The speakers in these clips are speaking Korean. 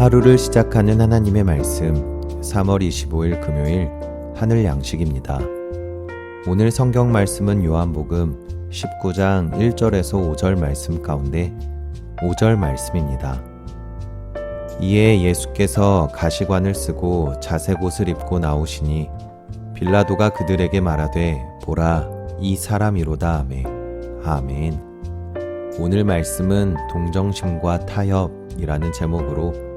하루를 시작하는 하나님의 말씀 3월 25일 금요일 하늘 양식입니다. 오늘 성경 말씀은 요한복음 19장 1절에서 5절 말씀 가운데 5절 말씀입니다. 이에 예수께서 가시관을 쓰고 자색 옷을 입고 나오시니 빌라도가 그들에게 말하되 보라 이 사람이로다 하매 아멘. 오늘 말씀은 동정심과 타협이라는 제목으로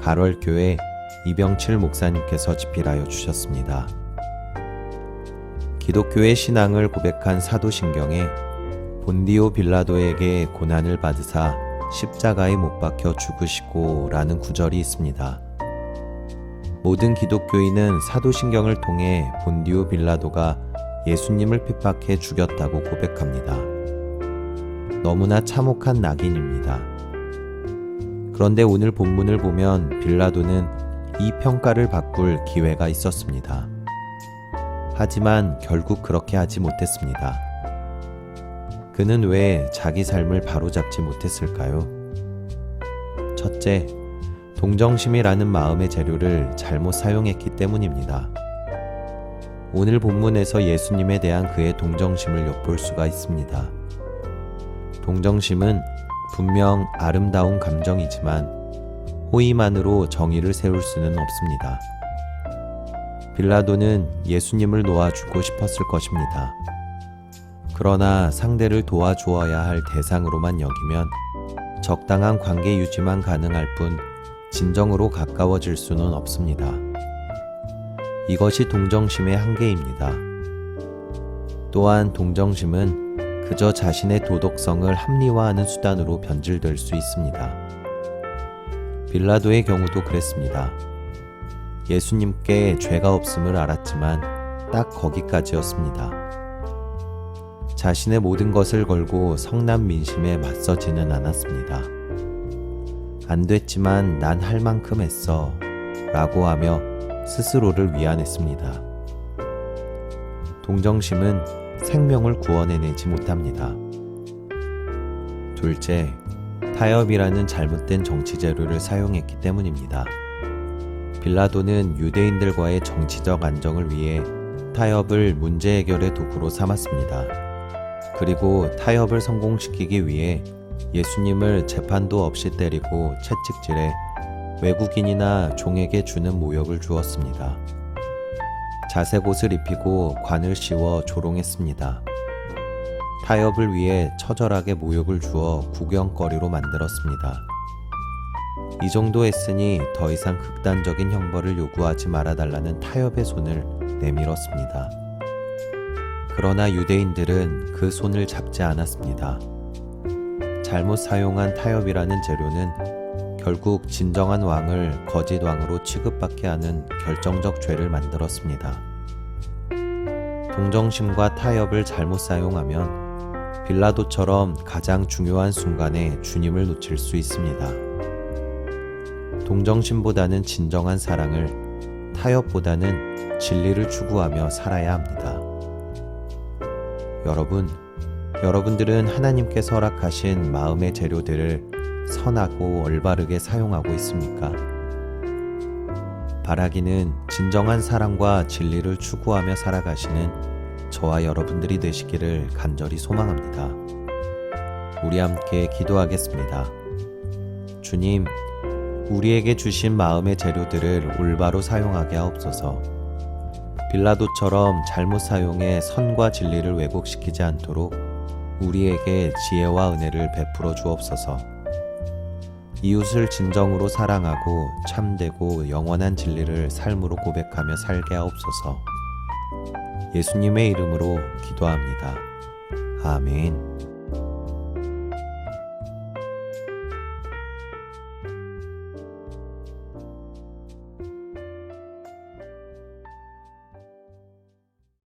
가럴교회 이병칠 목사님께서 집필하여 주셨습니다. 기독교의 신앙을 고백한 사도신경에 본디오 빌라도에게 고난을 받으사 십자가에 못 박혀 죽으시고 라는 구절이 있습니다. 모든 기독교인은 사도신경을 통해 본디오 빌라도가 예수님을 핍박해 죽였다고 고백합니다. 너무나 참혹한 낙인입니다. 그런데 오늘 본문을 보면 빌라도는 이 평가를 바꿀 기회가 있었습니다. 하지만 결국 그렇게 하지 못했습니다. 그는 왜 자기 삶을 바로잡지 못했을까요? 첫째, 동정심이라는 마음의 재료를 잘못 사용했기 때문입니다. 오늘 본문에서 예수님에 대한 그의 동정심을 엿볼 수가 있습니다. 동정심은 분명 아름다운 감정이지만 호의만으로 정의를 세울 수는 없습니다. 빌라도는 예수님을 놓아주고 싶었을 것입니다. 그러나 상대를 도와주어야 할 대상으로만 여기면 적당한 관계 유지만 가능할 뿐 진정으로 가까워질 수는 없습니다. 이것이 동정심의 한계입니다. 또한 동정심은 그저 자신의 도덕성을 합리화하는 수단으로 변질될 수 있습니다. 빌라도의 경우도 그랬습니다. 예수님께 죄가 없음을 알았지만 딱 거기까지였습니다. 자신의 모든 것을 걸고 성난 민심에 맞서지는 않았습니다. 안 됐지만 난 할 만큼 했어 라고 하며 스스로를 위안했습니다. 동정심은 생명을 구원해내지 못합니다. 둘째, 타협이라는 잘못된 정치 재료를 사용했기 때문입니다. 빌라도는 유대인들과의 정치적 안정을 위해 타협을 문제 해결의 도구로 삼았습니다. 그리고 타협을 성공시키기 위해 예수님을 재판도 없이 때리고 채찍질해 외국인이나 종에게 주는 모욕을 주었습니다. 자색 옷을 입히고 관을 씌워 조롱했습니다. 타협을 위해 처절하게 모욕을 주어 구경거리로 만들었습니다. 이 정도 했으니 더 이상 극단적인 형벌을 요구하지 말아달라는 타협의 손을 내밀었습니다. 그러나 유대인들은 그 손을 잡지 않았습니다. 잘못 사용한 타협이라는 재료는 결국 진정한 왕을 거짓 왕으로 취급받게 하는 결정적 죄를 만들었습니다. 동정심과 타협을 잘못 사용하면 빌라도처럼 가장 중요한 순간에 주님을 놓칠 수 있습니다. 동정심보다는 진정한 사랑을, 타협보다는 진리를 추구하며 살아야 합니다. 여러분들은 하나님께서 허락하신 마음의 재료들을 선하고 올바르게 사용하고 있습니까? 바라기는 진정한 사랑과 진리를 추구하며 살아가시는 저와 여러분들이 되시기를 간절히 소망합니다. 우리 함께 기도하겠습니다. 주님, 우리에게 주신 마음의 재료들을 올바로 사용하게 하옵소서. 빌라도처럼 잘못 사용해 선과 진리를 왜곡시키지 않도록 우리에게 지혜와 은혜를 베풀어 주옵소서. 이웃을 진정으로 사랑하고 참되고 영원한 진리를 삶으로 고백하며 살게 하옵소서. 예수님의 이름으로 기도합니다. 아멘.